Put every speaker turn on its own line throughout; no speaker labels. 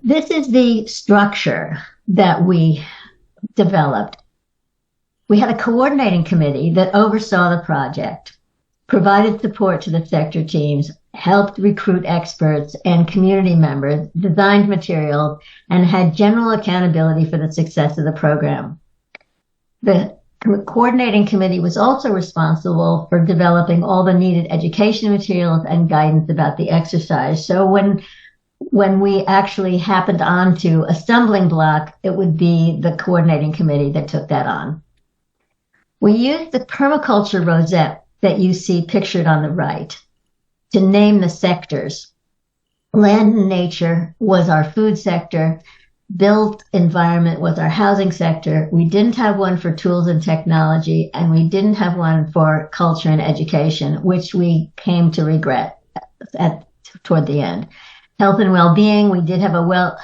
This is the structure that we developed. We had a coordinating committee that oversaw the project, provided support to the sector teams, helped recruit experts and community members, designed materials, and had general accountability for the success of the program. The coordinating committee was also responsible for developing all the needed education materials and guidance about the exercise. So when we actually happened onto a stumbling block, it would be the coordinating committee that took that on. We used the permaculture rosette that you see pictured on the right to name the sectors. Land and nature was our food sector. Built environment was our housing sector. We didn't have one for tools and technology, and we didn't have one for culture and education, which we came to regret toward the end. Health and well-being, we did have a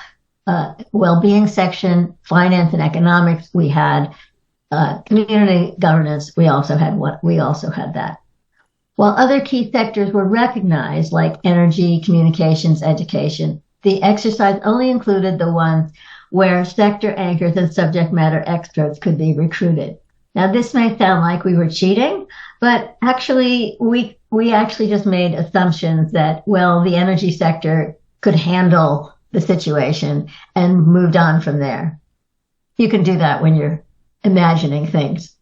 well-being section. Finance and economics, we had. Community governance, we also had that. While other key sectors were recognized, like energy, communications, education, the exercise only included the ones where sector anchors and subject matter experts could be recruited. Now, this may sound like we were cheating, but actually, we actually just made assumptions that, well, the energy sector could handle the situation and moved on from there. You can do that when you're imagining things.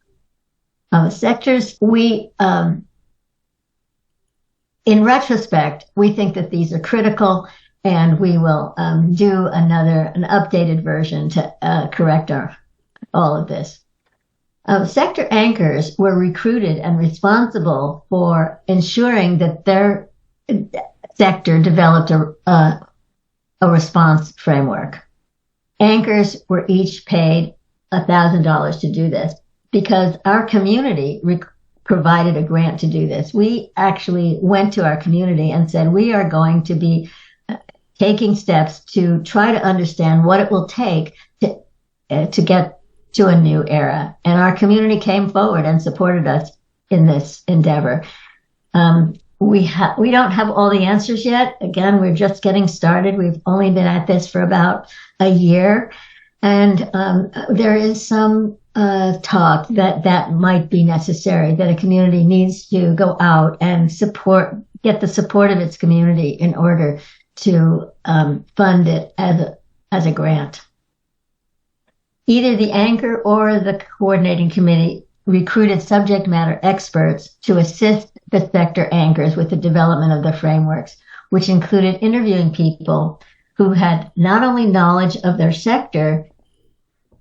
Sectors, in retrospect, we think that these are critical, and we will do an updated version to correct all of this. Sector anchors were recruited and responsible for ensuring that their sector developed a response framework. Anchors were each paid $1,000 to do this because our community provided a grant to do this. We actually went to our community and said, we are going to be taking steps to try to understand what it will take to get to a new era. And our community came forward and supported us in this endeavor. We don't have all the answers yet. Again, we're just getting started. We've only been at this for about a year. And there is some talk that might be necessary, that a community needs to go out and get the support of its community in order to fund it as a grant. Either the anchor or the coordinating committee recruited subject matter experts to assist the sector anchors with the development of the frameworks, which included interviewing people who had not only knowledge of their sector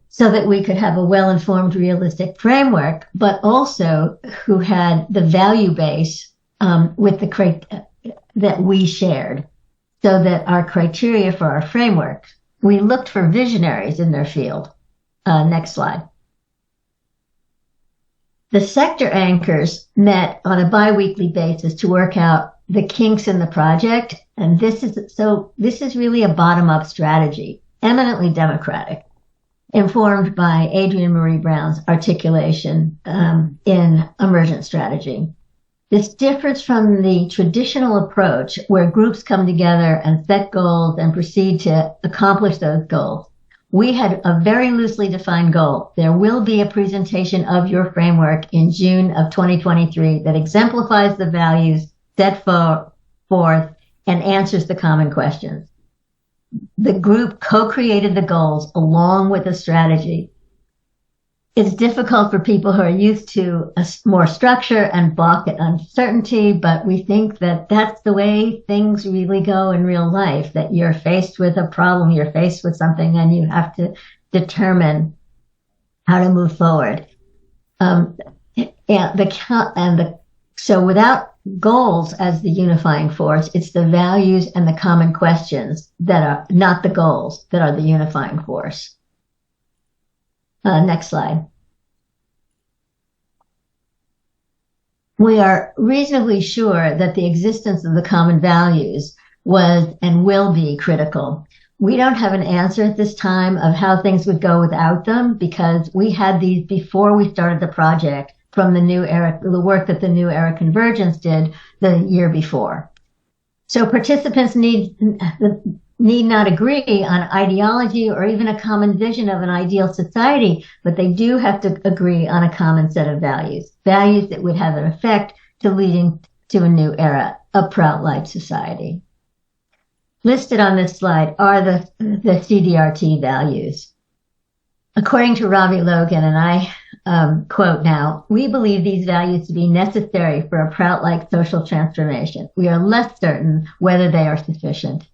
so that we could have a well-informed, realistic framework, but also who had the value base with that we shared, so that our criteria for our framework, we looked for visionaries in their field. Next slide. The sector anchors met on a bi-weekly basis to work out the kinks in the project, and this is really a bottom-up strategy, eminently democratic, informed by Adrienne Marie Brown's articulation in emergent strategy. This differs from the traditional approach where groups come together and set goals and proceed to accomplish those goals. We had a very loosely defined goal. There will be a presentation of your framework in June of 2023 that exemplifies the values set forth and answers the common questions. The group co-created the goals along with a strategy. It's difficult for people who are used to more structure and balk at uncertainty, but we think that that's the way things really go in real life, that you're faced with a problem, you're faced with something, and you have to determine how to move forward. So without goals as the unifying force, it's the values and the common questions that are not the goals that are the unifying force. Next slide. We are reasonably sure that the existence of the common values was and will be critical. We don't have an answer at this time of how things would go without them, because we had these before we started the project from the New Era, the work that the New Era Convergence did the year before. So participants need not agree on ideology or even a common vision of an ideal society, but they do have to agree on a common set of values, values that would have an effect to leading to a new era, a Prout-like society. Listed on this slide are the CDRT values. According to Ravi Logan, and I quote now, "We believe these values to be necessary for a Prout-like social transformation. We are less certain whether they are sufficient."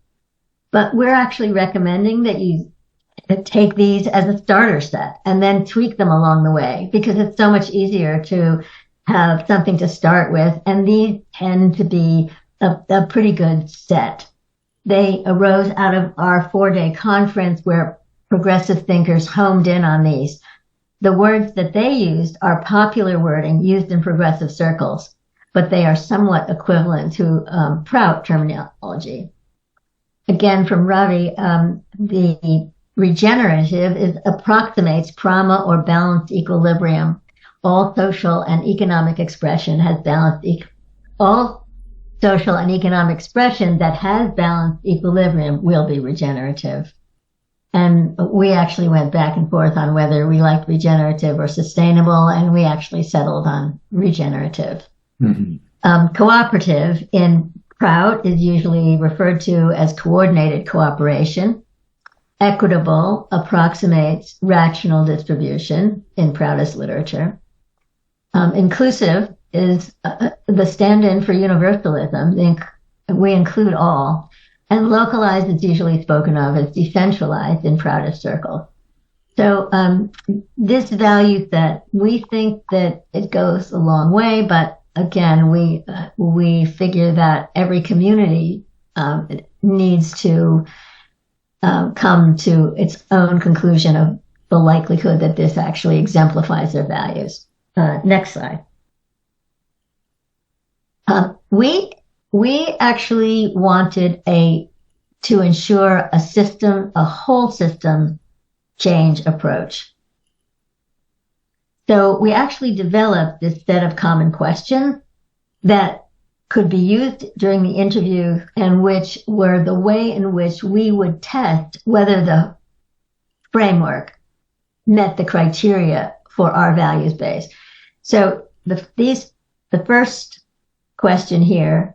But we're actually recommending that you take these as a starter set and then tweak them along the way, because it's so much easier to have something to start with. And these tend to be a pretty good set. They arose out of our 4-day conference where progressive thinkers homed in on these. The words that they used are popular wording used in progressive circles, but they are somewhat equivalent to Prout terminology. Again, from Ravi, the regenerative approximates prama or balanced equilibrium. All social and economic expression has balanced. All social and economic expression that has balanced equilibrium will be regenerative. And we actually went back and forth on whether we liked regenerative or sustainable, and we actually settled on regenerative. Mm-hmm. Cooperative in Prout is usually referred to as coordinated cooperation. Equitable approximates rational distribution in Proutist literature. Inclusive is the stand-in for universalism. We include all. And localized is usually spoken of as decentralized in Proutist circles. So this value set, we think that it goes a long way, but again, we figure that every community needs to come to its own conclusion of the likelihood that this actually exemplifies their values. Next slide. We actually wanted to ensure a whole system change approach. So we actually developed this set of common questions that could be used during the interview, and which were the way in which we would test whether the framework met the criteria for our values base. So the first question here,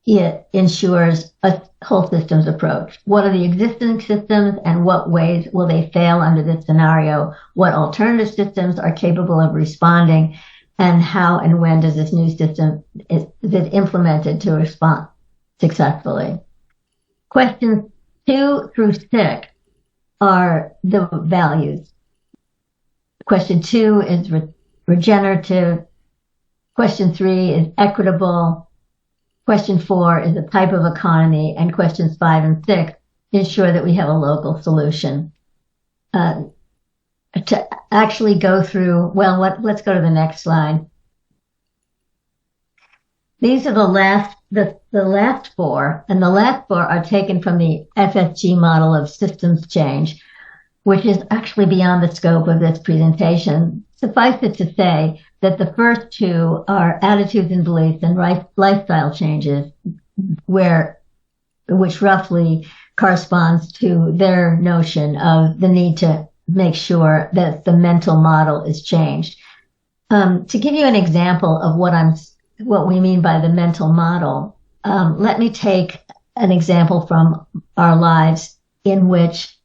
it ensures a whole systems approach. What are the existing systems and what ways will they fail under this scenario? What alternative systems are capable of responding? And how and when does this new system is it implemented to respond successfully? Questions 2 through 6 are the values. Question 2 is regenerative. Question 3 is equitable. Question 4 is a type of economy, and questions 5 and 6 ensure that we have a local solution. To actually go through, let's go to the next slide. These are the last 4, and the last 4 are taken from the FSG model of systems change, which is actually beyond the scope of this presentation. Suffice it to say that the first 2 are attitudes and beliefs and lifestyle changes, which roughly corresponds to their notion of the need to make sure that the mental model is changed. To give you an example of what we mean by the mental model, let me take an example from our lives in which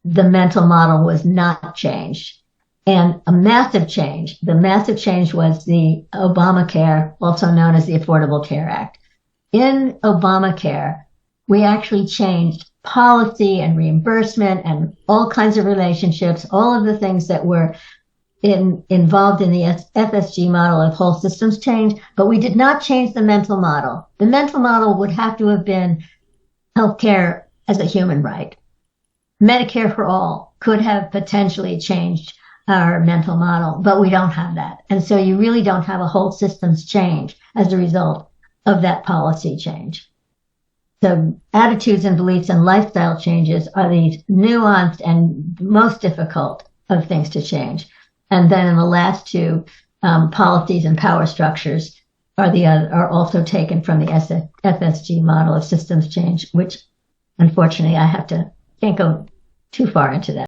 the mental model was not changed. And a massive change. The massive change was the Obamacare, also known as the Affordable Care Act. In Obamacare, we actually changed policy and reimbursement and all kinds of relationships, all of the things that were involved in the FSG model of whole systems change, but we did not change the mental model. The mental model would have to have been healthcare as a human right. Medicare for all could have potentially changed our mental model, but we don't have that. And so you really don't have a whole systems change as a result of that policy change. So attitudes and beliefs and lifestyle changes are these nuanced and most difficult of things to change. And then in the last 2, policies and power structures are also taken from the FSG model of systems change, which unfortunately, can't go too far into that.